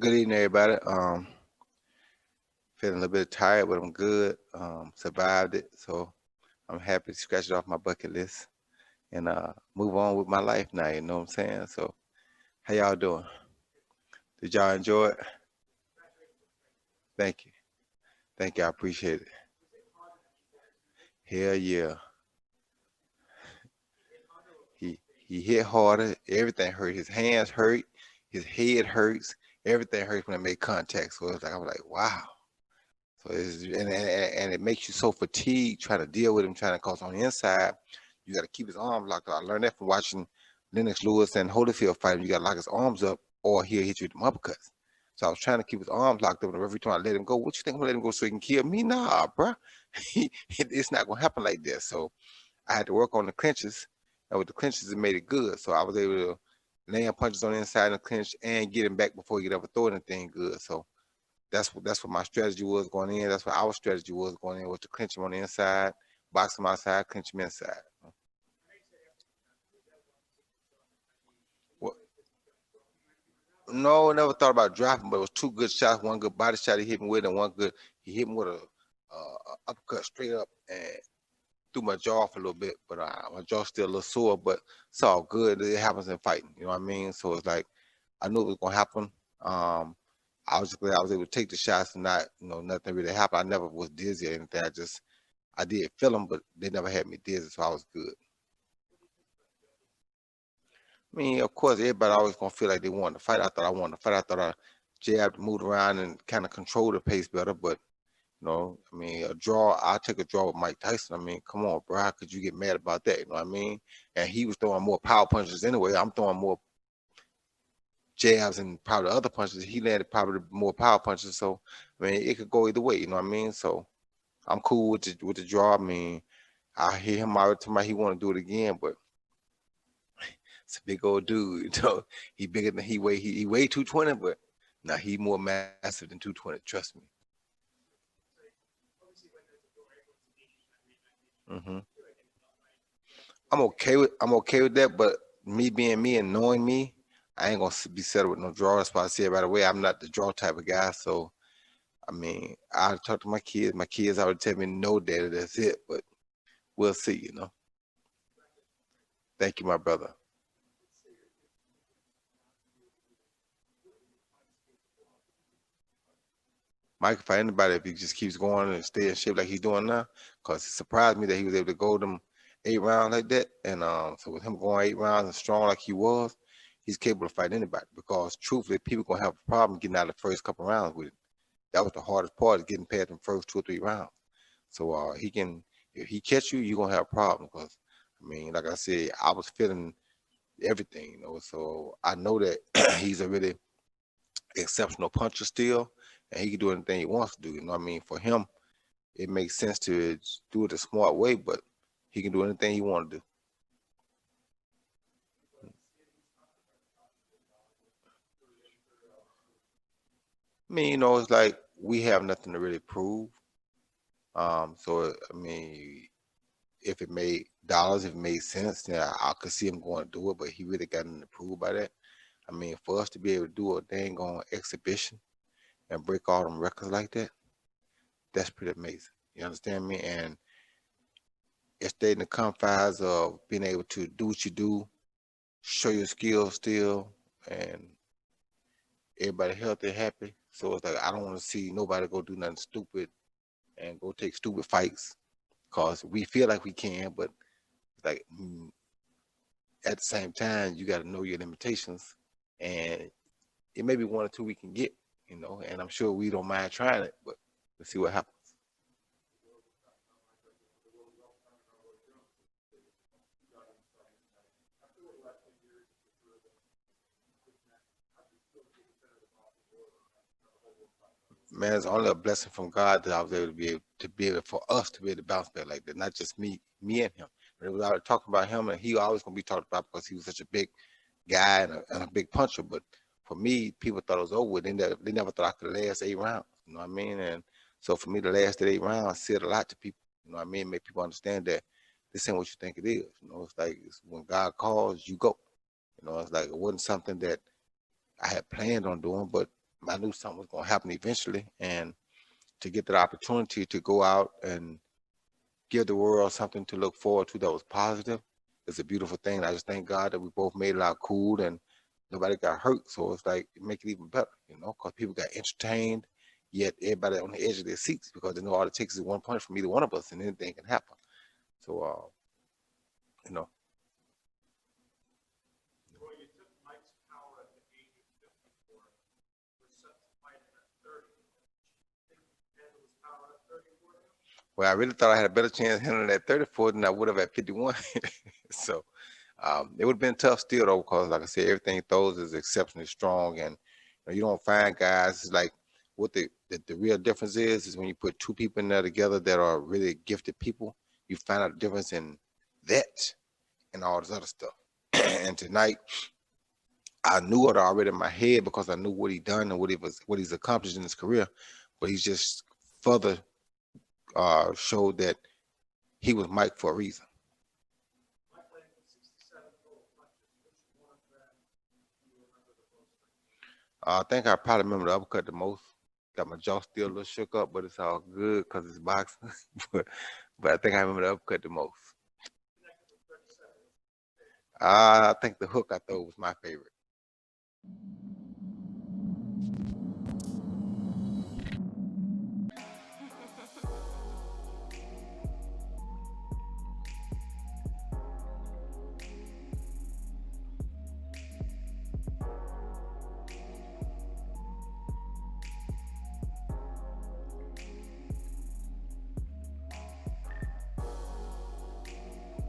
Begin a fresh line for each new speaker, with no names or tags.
Good evening, everybody. Feeling a little bit tired, but I'm good. Survived it, so I'm happy to scratch it off my bucket list and move on with my life now. You know what I'm saying? So, how y'all doing? Did y'all enjoy it? Thank you, thank you. I appreciate it. Hell yeah, he he hit harder. Everything hurt. His hands hurt. His head hurts. Everything hurts when I make contact. So it's like I'm like, wow. So and it makes you so fatigued trying to deal with him, trying to cause on the inside. You got to keep his arms locked up. I learned that from watching Lennox Lewis and Holyfield fight him. You got to lock his arms up, or he'll hit you with them uppercuts. So I was trying to keep his arms locked up, and every time I let him go, what you think I'm gonna let him go so he can kill me? Nah, bro, it's not gonna happen like that. So I had to work on the clinches, and with the clinches, it made it good. So I was able to land punches on the inside of the clinch and get him back before he could ever throw anything good. So that's what my strategy was going in. That's what our strategy was going in, was to clinch him on the inside, box him outside, clinch him inside. Well, no, never thought about dropping, but it was two good shots. One good body shot he hit me with, and one good he hit me with a uppercut straight up and threw my jaw off a little bit. But my jaw's still a little sore, but it's all good. It happens in fighting. You know what I mean? So it's like I knew it was gonna happen. I was just glad I was able to take the shots and not, nothing really happened. I never was dizzy or anything. I did feel them, but they never had me dizzy, so I was good. I mean, of course, everybody always gonna feel like they want to fight. I thought I wanted to fight. I thought I jabbed, moved around, and kind of controlled the pace better. But I mean, a draw. I take a draw with Mike Tyson. I mean, come on, bro. How could you get mad about that? You know what I mean? And he was throwing more power punches anyway. I'm throwing more jabs and probably other punches. He landed probably more power punches. So I mean, it could go either way. You know what I mean? So I'm cool with the draw. I mean, I hear him out tonight. He want to do it again, but it's a big old dude. He bigger than he weigh 220, but now he more massive than 220. Trust me. Hmm. I'm okay with that, but me being me and knowing me, I ain't gonna be settled with no draw. That's why I said right away I'm not the draw type of guy. So I mean, I talk to my kids. My kids already tell me no, daddy, that's it. But we'll see. Thank you, my brother. Mike can fight anybody if he just keeps going and stay in shape like he's doing now. Cause it surprised me that he was able to go them 8 rounds like that. And so with him going 8 rounds and strong like he was, he's capable of fighting anybody. Because truthfully, people gonna have a problem getting out of the first couple rounds with it. That was the hardest part, is getting past them first 2 or 3 rounds. So he can, if he catch you, you're gonna have a problem. Cause I mean, like I said, I was feeling everything. So I know that he's a really exceptional puncher still, and he can do anything he wants to do. You know what I mean? For him, it makes sense to do it a smart way, but he can do anything he want to do. I mean, it's like we have nothing to really prove. So I mean, if it made dollars, if it made sense, then I could see him going to do it. But he really got nothing to prove by that. I mean, for us to be able to do a dang on exhibition and break all them records like that, that's pretty amazing. You understand me? And it stayed in the confines of being able to do what you do, show your skills still, and everybody healthy, happy. So it's like I don't want to see nobody go do nothing stupid and go take stupid fights because we feel like we can, but like at the same time, you got to know your limitations, and it may be one or two we can get. And I'm sure we don't mind trying it, but let's see what happens. Man, it's only a blessing from God that I was able to be able for us to be able to bounce back like that. Not just me and him. But it was already talking about him, and he always gonna be talked about because he was such a big guy and a big puncher. But for me, people thought it was over with. They never thought I could last 8 rounds. You know what I mean? And so for me to last that 8 rounds said a lot to people. You know what I mean? Make people understand that this ain't what you think it is. It's like when God calls, you go. It's like it wasn't something that I had planned on doing, but I knew something was going to happen eventually, and to get that opportunity to go out and give the world something to look forward to that was positive is a beautiful thing. I just thank God that we both made it out cool and nobody got hurt. So it's like it make it even better, because people got entertained, yet everybody on the edge of their seats because they know all it takes is 1 punch from either one of us and anything can happen. So you know.
Well, you took Mike's power at the age of 54. Was set to fight him at 30. Think he handled his power at 34 now?
Well, I really thought I had a better chance handling at 34 than I would have at 51. So it would have been tough still though, because like I said, everything he throws is exceptionally strong, and you don't find guys. It's like what the real difference is when you put two people in there together that are really gifted people, you find out the difference in that and all this other stuff. And tonight, I knew it already in my head because I knew what he done and what he's accomplished in his career, but he's just further showed that he was Mike for a reason.
Mike landed 67 total punches. Which one of them do you remember the most?
I think I probably remember the uppercut the most. Got my jaw still a little shook up, but it's all good because it's boxing. but I think I remember the uppercut the most.
Connected with 37.
I think the hook I throw was my favorite.